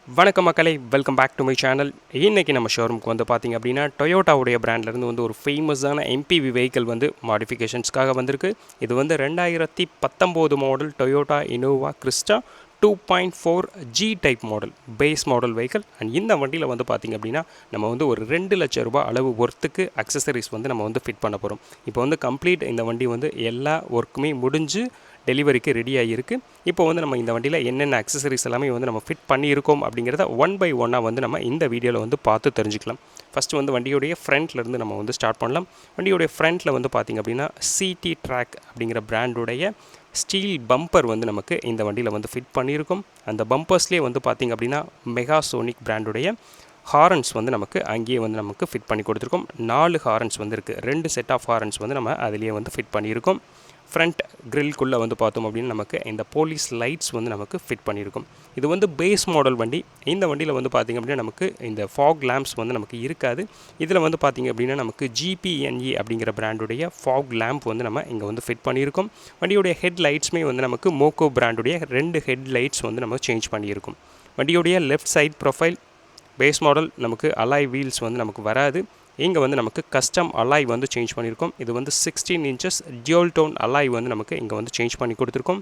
வணக்கம் மக்களே, welcome back to my channel. இன்றைக்கி நம்ம ஷோரூமுக்கு வந்து பார்த்திங்க அப்படின்னா டொயோட்டாவுடைய பிராண்ட்லேருந்து வந்து ஒரு ஃபேமஸான எம்பிவி வெஹிக்கிள் வந்து மாடிஃபிகேஷன்ஸ்க்காக வந்திருக்கு. இது வந்து 2019 model Toyota Innova Crysta 2.4 G type model base model vehicle. And இந்த வண்டியில் வந்து பார்த்திங்க அப்படின்னா நம்ம வந்து ஒரு 2 லட்சம் ரூபாய் அளவு ஒர்த்துக்கு அக்சசரிஸ் வந்து நம்ம வந்து ஃபிட் பண்ண போகிறோம். இப்போ வந்து கம்ப்ளீட் இந்த வண்டி வந்து எல்லா ஒர்க்குமே முடிஞ்சு டெலிவரிக்கு ரெடியாக இருக்குது. இப்போ வந்து நம்ம இந்த வண்டியில் என்னென்ன அக்சசரிஸ் எல்லாமே வந்து நம்ம ஃபிட் பண்ணியிருக்கோம் அப்படிங்கிறத ஒன் பை ஒன்னாக வந்து நம்ம இந்த வீடியோவில் வந்து பார்த்து தெரிஞ்சுக்கலாம். ஃபஸ்ட்டு வந்து வண்டியுடைய ஃப்ரண்ட்லேருந்து நம்ம வந்து ஸ்டார்ட் பண்ணலாம். வண்டியுடைய ஃப்ரண்ட்டில் வந்து பார்த்திங்க அப்படின்னா சிடி ட்ராக் அப்படிங்கிற பிராண்டுடைய ஸ்டீல் பம்பர் வந்து நமக்கு இந்த வண்டியில் வந்து ஃபிட் பண்ணியிருக்கோம். அந்த பம்பர்ஸ்லேயே வந்து பார்த்திங்க அப்படின்னா மெகாசோனிக் பிராண்டுடைய ஹாரன்ஸ் வந்து நமக்கு அங்கேயே வந்து நமக்கு ஃபிட் பண்ணி கொடுத்துருக்கோம். 4 ஹாரன்ஸ் வந்து இருக்குது. 2 செட் ஆஃப் ஹாரன்ஸ் வந்து நம்ம அதிலேயே வந்து ஃபிட் பண்ணியிருக்கோம். ஃப்ரண்ட் கிரில்குள்ளே வந்து பார்த்தோம் அப்படின்னு நமக்கு இந்த போலீஸ் லைட்ஸ் வந்து நமக்கு ஃபிட் பண்ணியிருக்கும். இது வந்து பேஸ் மாடல் வண்டி. இந்த வண்டியில் வந்து பார்த்திங்க அப்படின்னா நமக்கு இந்த ஃபாக் லேம்ப்ஸ் வந்து நமக்கு இருக்காது. இதில் வந்து பார்த்திங்க அப்படின்னா நமக்கு ஜிபிஎன்இ அப்படிங்கிற பிராண்டுடைய ஃபாக் லேம்ப் வந்து நம்ம இங்கே வந்து ஃபிட் பண்ணியிருக்கோம். வண்டியுடைய ஹெட் லைட்ஸுமே வந்து நமக்கு மோக்கோ பிராண்டுடைய 2 ஹெட் லைட்ஸ் வந்து நம்ம சேஞ்ச் பண்ணியிருக்கும். வண்டியுடைய left side profile base model நமக்கு அலாய் வீல்ஸ் வந்து நமக்கு வராது. இங்கே வந்து நமக்கு கஸ்டம் அலாய் வந்து சேஞ்ச் பண்ணியிருக்கோம். இது வந்து 16 இன்ச்சஸ் டியூல் டோன் அலாய் வந்து நமக்கு இங்கே வந்து சேஞ்ச் பண்ணி கொடுத்துருக்கோம்.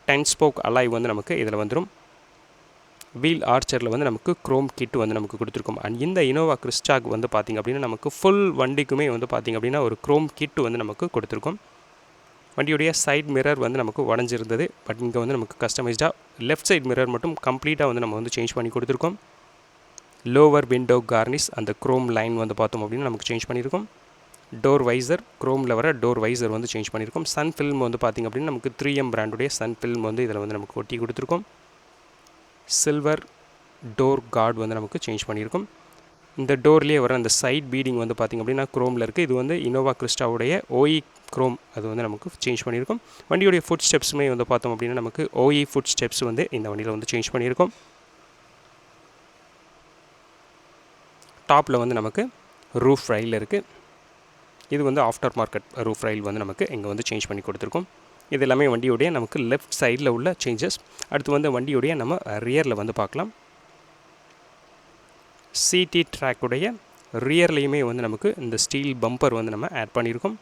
10 ஸ்போக் அலாய் வந்து நமக்கு இதில் வந்துடும். வீல் ஆர்ச்சரில் வந்து நமக்கு குரோம் கிட் வந்து நமக்கு கொடுத்துருக்கோம். அண்ட் இந்த இனோவா கிறிஸ்டாக் வந்து பார்த்திங்க அப்படின்னா நமக்கு ஃபுல் வண்டிக்குமே வந்து பார்த்திங்க அப்படின்னா ஒரு குரோம் கிட் வந்து நமக்கு கொடுத்துருக்கோம். வண்டியுடைய சைட் மிரர் வந்து நமக்கு உடஞ்சிருந்தது. பட் இங்கே வந்து நமக்கு கஸ்டமைஸ்டாக லெஃப்ட் சைட் மிரர் மட்டும் கம்ப்ளீட்டாக வந்து நம்ம வந்து சேஞ்ச் பண்ணி கொடுத்துருக்கோம். லோவர் விண்டோ கார்னிஷ் அந்த குரோம் லைன் வந்து பார்த்தோம் அப்படின்னா நமக்கு சேஞ்ச் பண்ணியிருக்கோம். டோர் வைசர் குரோமில் வர டோர் வைசர் வந்து சேஞ்ச் பண்ணியிருக்கோம். சன் ஃபில்ம் வந்து பார்த்திங்க அப்படின்னா நமக்கு 3M பிராண்டுடைய சன் ஃபில்ம் வந்து இதில் வந்து நமக்கு ஒட்டி கொடுத்துருக்கோம். சில்வர் டோர் கார்டு வந்து நமக்கு சேஞ்ச் பண்ணியிருக்கோம். இந்த டோர்லேயே வர அந்த சைட் பீடிங் வந்து பார்த்திங்க அப்படின்னா குரோமில் இருக்குது. இது வந்து இனோவா கிறிஸ்டாவுடைய ஓஇ குரோம் அது வந்து நமக்கு சேஞ்ச் பண்ணியிருக்கோம். வண்டியுடைய ஃபுட் ஸ்டெப்ஸுமே வந்து பார்த்தோம் அப்படின்னா நமக்கு ஓஇ ஃபுட் ஸ்டெப்ஸ் வந்து இந்த வண்டியில் வந்து சேஞ்ச் பண்ணியிருக்கோம். டாப்பில் வந்து நமக்கு ரூஃப் ரைல் இருக்குது. இது வந்து ஆஃப்டர் மார்க்கெட் ரூஃப் ரைல் வந்து நமக்கு இங்கே வந்து சேஞ்ச் பண்ணி கொடுத்துருக்கோம். இது எல்லாமே வண்டியுடைய நமக்கு லெஃப்ட் சைடில் உள்ள சேஞ்சஸ். அடுத்து வந்து வண்டியுடைய நம்ம ரியரில் வந்து பார்க்கலாம். சிடி ட்ராக்குடைய ரியர்லேயுமே வந்து நமக்கு இந்த ஸ்டீல் பம்பர் வந்து நம்ம ஆட் பண்ணியிருக்கோம்.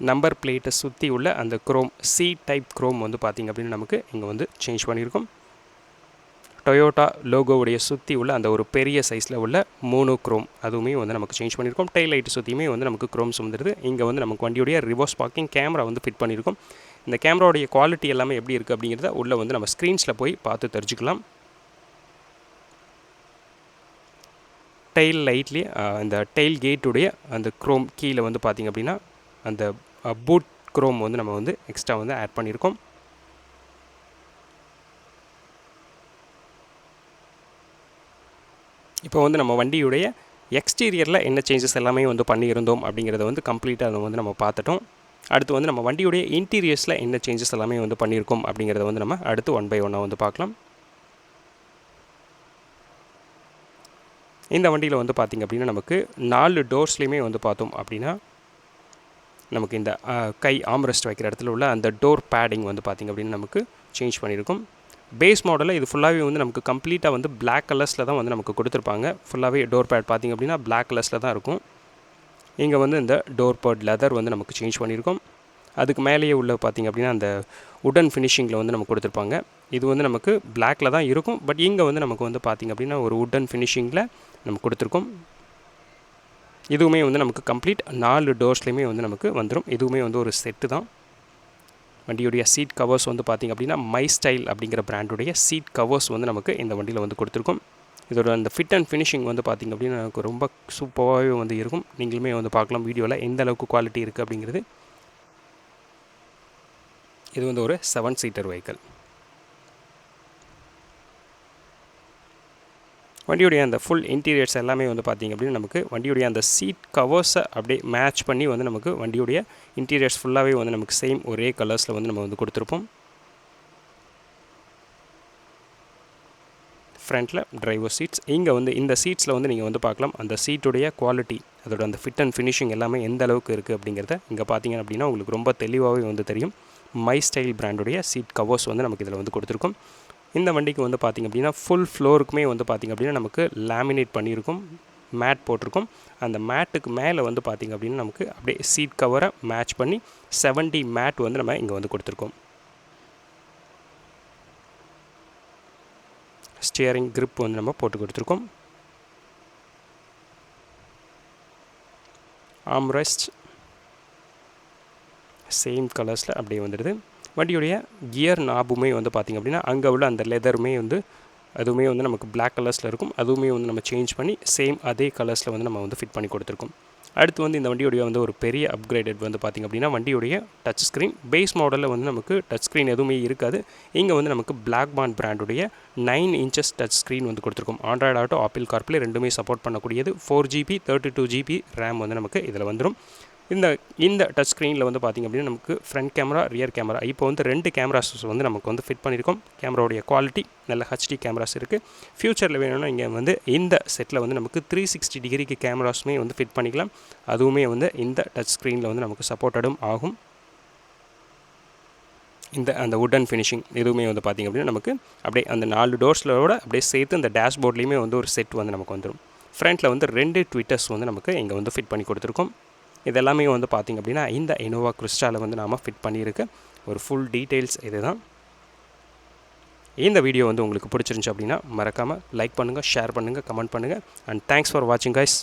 நம்பர் பிளேட்டை சுற்றி உள்ள அந்த குரோம் சி டைப் குரோம் வந்து பார்த்திங்க அப்படின்னு நமக்கு இங்கே வந்து சேஞ்ச் பண்ணியிருக்கோம். டொயோட்டா லோகோவுடைய சுற்றி உள்ள அந்த ஒரு பெரிய சைஸில் உள்ள மோனோ குரோம் அதுவுமே வந்து நமக்கு சேஞ்ச் பண்ணியிருக்கோம். டெயில் லைட்டு சுற்றியுமே வந்து நமக்கு குரோம்ஸ் வந்துடுது. இங்கே வந்து நமக்கு வண்டியுடைய ரிவர்ஸ் பார்க்கிங் கேமரா வந்து ஃபிட் பண்ணியிருக்கோம். இந்த கேமராவுடைய குவாலிட்டி எல்லாமே எப்படி இருக்குது அப்படிங்கிறத உள்ளே வந்து நம்ம ஸ்க்ரீன்ஸில் போய் பார்த்து தெரிஞ்சுக்கலாம். டெயில் லைட்லேயே அந்த டெயில் கேட்டுடைய அந்த குரோம் கீழே வந்து பார்த்திங்க அப்படின்னா அந்த பூட் குரோம் வந்து நம்ம வந்து எக்ஸ்ட்ரா வந்து ஆட் பண்ணியிருக்கோம். இப்போ வந்து நம்ம வண்டியுடைய எக்ஸ்டீரியரில் என்ன சேஞ்சஸ் எல்லாமே வந்து பண்ணியிருந்தோம் அப்படிங்கிறத வந்து கம்ப்ளீட்டாக வந்து நம்ம பார்த்துட்டோம். அடுத்து வந்து நம்ம வண்டியுடைய இன்டீரியர்ஸில் என்ன சேஞ்சஸ் எல்லாமே வந்து பண்ணியிருக்கோம் அப்படிங்கிறத வந்து நம்ம அடுத்து ஒன் பை ஒன்னாக வந்து பார்க்கலாம். இந்த வண்டியில் வந்து பார்த்திங்க அப்படின்னா நமக்கு 4 டோர்ஸ்லேயுமே வந்து பார்த்தோம் அப்படின்னா நமக்கு இந்த கை ஆம்ரெஸ்ட் வைக்கிற இடத்துல உள்ள அந்த டோர் பேடிங் வந்து பார்த்திங்க அப்படின்னு நமக்கு சேஞ்ச் பண்ணியிருக்கும். பேஸ் மாடலில் இது ஃபுல்லாகவே வந்து நமக்கு கம்ப்ளீட்டாக வந்து பிளாக் கலர்ஸில் தான் வந்து நமக்கு கொடுத்துருப்பாங்க. ஃபுல்லாகவே டோர் பேட் பார்த்திங்க அப்படின்னா பிளாக் கலர்ஸில் தான் இருக்கும். இங்கே வந்து இந்த டோர் பேட் லெதர் வந்து நமக்கு சேஞ்ச் பண்ணியிருக்கோம். அதுக்கு மேலேயே உள்ள பார்த்திங்க அப்படின்னா அந்த உடன் ஃபினிஷிங்கில் வந்து நமக்கு கொடுத்துருப்பாங்க. இது வந்து நமக்கு பிளாக்கில் தான் இருக்கும். பட் இங்கே வந்து நமக்கு வந்து பார்த்திங்க அப்படின்னா ஒரு உடன் ஃபினிஷிங்கில் நமக்கு கொடுத்துருக்கோம். இதுவுமே வந்து நமக்கு கம்ப்ளீட் 4 டோர்ஸ்லேயுமே வந்து நமக்கு வந்துடும். இதுவுமே வந்து ஒரு செட்டு தான். வண்டியுடைய சீட் கவர்ஸ் வந்து பார்த்திங்க அப்படின்னா மை ஸ்டைல் அப்படிங்கிற பிராண்டுடைய சீட் கவர்ஸ் வந்து நமக்கு இந்த வண்டியில் வந்து கொடுத்துருக்கோம். இதோட அந்த ஃபிட் அண்ட் ஃபினிஷிங் வந்து பார்த்திங்க அப்படின்னா நமக்கு ரொம்ப சூப்பராகவே வந்து இருக்கும். நீங்களுமே வந்து பார்க்கலாம் வீடியோவில் எந்த அளவுக்கு குவாலிட்டி இருக்குது அப்படிங்கிறது. இது வந்து ஒரு 7 சீட்டர் வெஹிக்கிள். வண்டியுடைய அந்த ஃபுல் இன்டீரியர்ஸ் எல்லாமே வந்து பார்த்திங்க அப்படின்னா நமக்கு வண்டியுடைய அந்த சீட் கவர்ஸை அப்படியே மேட்ச் பண்ணி வந்து நமக்கு வண்டியுடைய இன்டீரியர்ஸ் ஃபுல்லாகவே வந்து நமக்கு சேம் ஒரே கலர்ஸில் வந்து நம்ம வந்து கொடுத்துருப்போம். ஃப்ரண்ட்டில் டிரைவர் சீட்ஸ். இங்கே வந்து இந்த சீட்ஸில் வந்து நீங்கள் வந்து பார்க்கலாம் அந்த சீட்டுடைய குவாலிட்டி அதோட அந்த ஃபிட் அண்ட் ஃபினிஷிங் எல்லாமே எந்த அளவுக்கு இருக்குது அப்படிங்கிறத இங்கே பார்த்தீங்க அப்படின்னா உங்களுக்கு ரொம்ப தெளிவாகவே வந்து தெரியும். மை ஸ்டைல் பிராண்டுடைய சீட் கவர்ஸ் வந்து நமக்கு இதில் வந்து கொடுத்துருக்கோம். இந்த வண்டிக்கு வந்து பார்த்திங்க அப்படின்னா ஃபுல் ஃப்ளோருக்குமே வந்து பார்த்திங்க அப்படின்னா நமக்கு லேமினேட் பண்ணியிருக்கும், மேட் போட்டிருக்கும். அந்த மேட்டுக்கு மேலே வந்து பார்த்திங்க அப்படின்னா நமக்கு அப்படியே சீட் கவரை மேட்ச் பண்ணி 70 மேட் வந்து நம்ம இங்கே வந்து கொடுத்துருக்கோம். ஸ்டியரிங் grip வந்து நம்ம போட்டு கொடுத்துருக்கோம். ஆம்ரெஸ்ட் சேம் கலர்ஸில் அப்படியே வந்துடுது. வண்டியுடைய கியர் நாபுமே வந்து பார்த்திங்க அப்படின்னா அங்கே உள்ள அந்த லெதருமே வந்து அதுவுமே வந்து நமக்கு பிளாக் கலர்ஸில் இருக்கும். அதுவுமே வந்து நம்ம சேஞ்ச் பண்ணி சேம் அதே கலர்ஸில் வந்து நம்ம வந்து ஃபிட் பண்ணி கொடுத்துருக்கோம். அடுத்து வந்து இந்த வண்டியுடைய வந்து ஒரு பெரிய அப்கிரேடட் வந்து பார்த்திங்க அப்படின்னா வண்டியுடைய டச் ஸ்க்ரீன். பேஸ் மாடலில் வந்து நமக்கு டச் ஸ்க்ரீன் எதுவுமே இருக்காது. இங்கே வந்து நமக்கு பிளாக்பாண்ட் பிராண்டுடைய 9 இன்ச்சஸ் டச் ஸ்க்ரீன் வந்து கொடுத்துருக்கோம். ஆண்ட்ராய்டு ஆட்டோ, ஆப்பிள் கார்ப்ளே ரெண்டுமே சப்போர்ட் பண்ணக்கூடியது. 4GB 32GB ரேம் வந்து நமக்கு இதில் வந்துடும். இந்த டச் ஸ்க்ரீனில் வந்து பார்த்திங்க அப்படின்னா நமக்கு ஃப்ரண்ட் கேமரா, ரியர் கேமரா இப்போ வந்து 2 கேமராஸ் வந்து நமக்கு வந்து ஃபிட் பண்ணியிருக்கோம். கேமராவுடைய குவாலிட்டி நல்ல HD கேமராஸ் இருக்குது. ஃப்யூச்சரில் வேணும்னா இங்கே வந்து இந்த செட்டில் வந்து நமக்கு 360 டிகிரிக்கு கேமராஸுமே வந்து ஃபிட் பண்ணிக்கலாம். அதுவுமே வந்து இந்த டச் ஸ்க்ரீனில் வந்து நமக்கு சப்போர்ட்டடும் ஆகும். அந்த வுடன் ஃபினிஷிங் எதுவுமே வந்து பார்த்திங்க அப்படின்னா நமக்கு அப்படியே அந்த 4 டோர்ஸ்லோட அப்படியே சேர்த்து அந்த டேஷ்போர்ட்லேயுமே வந்து ஒரு செட் வந்து நமக்கு வந்துடும். ஃப்ரண்ட்டில் வந்து 2 ட்விட்டர்ஸ் வந்து நமக்கு இங்கே வந்து ஃபிட் பண்ணி கொடுத்துருக்கோம். இதெல்லாமே வந்து பார்த்திங்க அப்படின்னா இந்த இனோவா கிறிஸ்டாவில் வந்து நாம் ஃபிட் பண்ணியிருக்க ஒரு ஃபுல் டீட்டெயில்ஸ் இது தான். இந்த வீடியோ வந்து உங்களுக்கு பிடிச்சிருந்துச்சு அப்படின்னா மறக்காமல் லைக் பண்ணுங்கள், ஷேர் பண்ணுங்கள், கமெண்ட் பண்ணுங்கள். அண்ட் தேங்க்ஸ் ஃபார் வாட்சிங் கைஸ்.